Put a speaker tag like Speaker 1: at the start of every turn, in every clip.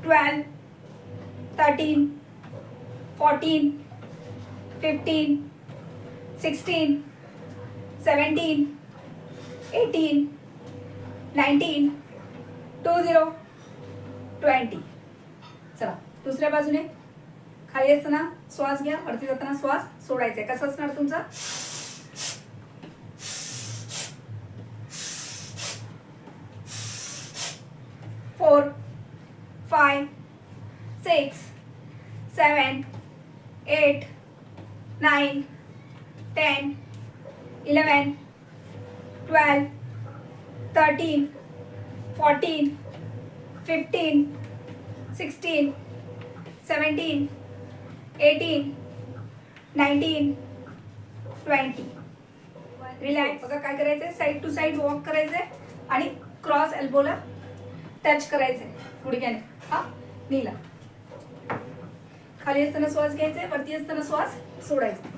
Speaker 1: 12, 13, 14, 15, 16, 17, 18, 19, 20, 20. चला दुसऱ्या बाजूने खाली असताना श्वास घ्या, वरती जाताना श्वास सोडायचा आहे. कसं असणार तुमचा? फोर, 5, 6, 7, 8, 9, 10, 11, 12, 13, 14, 15, 16, 17, 18, 19, 20. रिलॅक्स. बघा काय करायचंय, साइड टू साइड वॉक करायचंय आणि क्रॉस एल्बोला टच करायचंय गुडघ्याने. हा, नीला खाली असताना श्वास घ्यायचा, वरती असताना श्वास सोडायचा.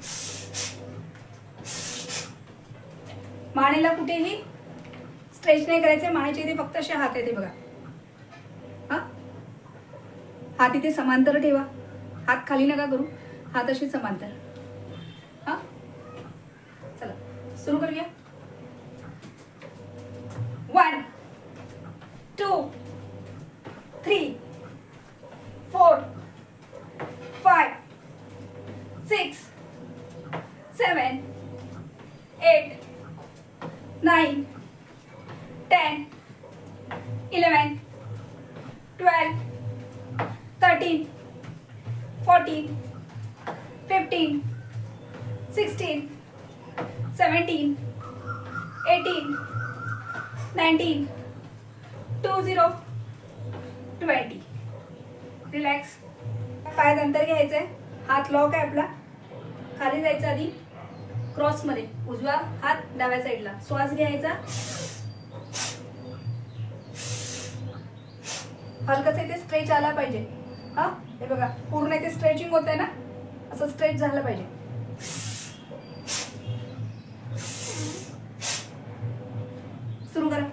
Speaker 1: मानेला कुठेही स्ट्रेच नाही करायचे. मानेच्या इथे फक्त असे हात येते बघा. हा, हात इथे समांतर ठेवा, हात खाली नका करू, हात असे समांतर. हा, चला सुरू करूया. 1, 2, 3, 4, 5, 6, 7, 8, 9, 10, 11, 12, 13, 14, 15, 16, 17, 18, 19, 20, 20. रिलॅक्स. पायात अंतर घ्यायचंय, हात लॉक आहे आपला, खाली जायचं आधी क्रॉस मध्ये, उजवा हात डाव्या साईडला, श्वास घ्यायचा. हलकस इथे स्ट्रेच आला पाहिजे. हा, हे बघा पूर्ण इथे स्ट्रेचिंग होत आहे ना, असं स्ट्रेच झालं पाहिजे. सुरू करा.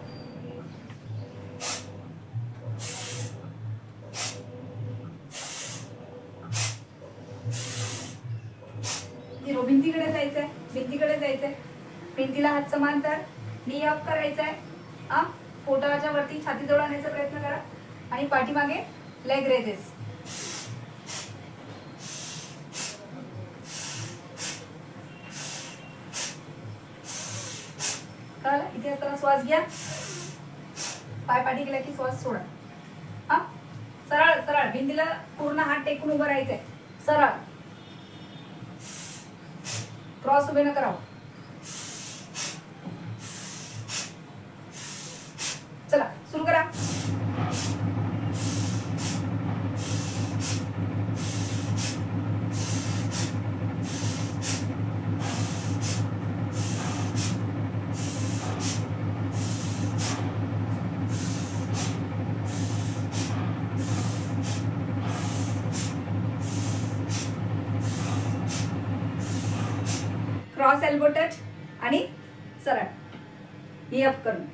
Speaker 1: भिंतीकडे जायचंय, भिंतीकडे जायचंय, भिंतीला हात समांतर, नी अप करायचंय. हा, पोटाच्या वरती छातीजवळ आणण्याचा प्रयत्न करा आणि पाठीमागे लेग रेजेस. कळलं? इथे असताना श्वास घ्या, पाय पाठी गेला की श्वास सोडा. हा, सरळ सरळ भिंतीला पूर्ण हात टेकून उभं राहायचंय. सरळ क्रॉस उभे न करावं. चला सुरू करा. क्रॉस एल्बो टच आणि सरळ ही अप करून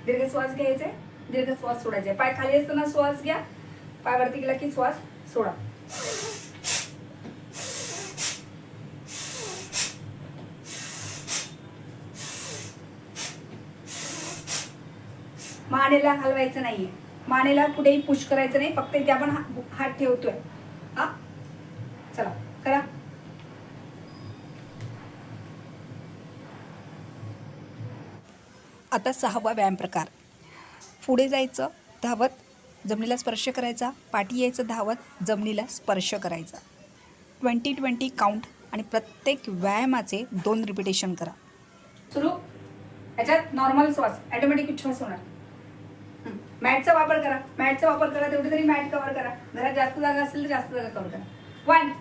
Speaker 1: दीर्घ श्वास घ्यायचे, दीर्घ श्वास सोडायचे. पाय खाली असताना श्वास घ्या, पाय वरती गेला की श्वास सोडा. मानेला हलवायचं नाहीये, मानेला कुठेही पुश करायचं नाही, फक्त इथे आपण हात ठेवतोय. हा, चला करा.
Speaker 2: आता 6वा व्यायाम प्रकार. पुढे जायचं धावत, जमिनीला स्पर्श करायचा, पाठी यायचं धावत, जमिनीला स्पर्श करायचा. 20-20 काउंट आणि प्रत्येक व्यायामाचे 2 रिपिटेशन करा.
Speaker 1: सुरू. ह्याच्यात नॉर्मल श्वास, ऑटोमॅटिक श्वास होणार. मॅटचा वापर करा, मॅटचा वापर करा, तेवढी तरी मॅट कव्हर करा. घरात जास्त जागा असेल तर जास्त जागा कव्हर करा. 1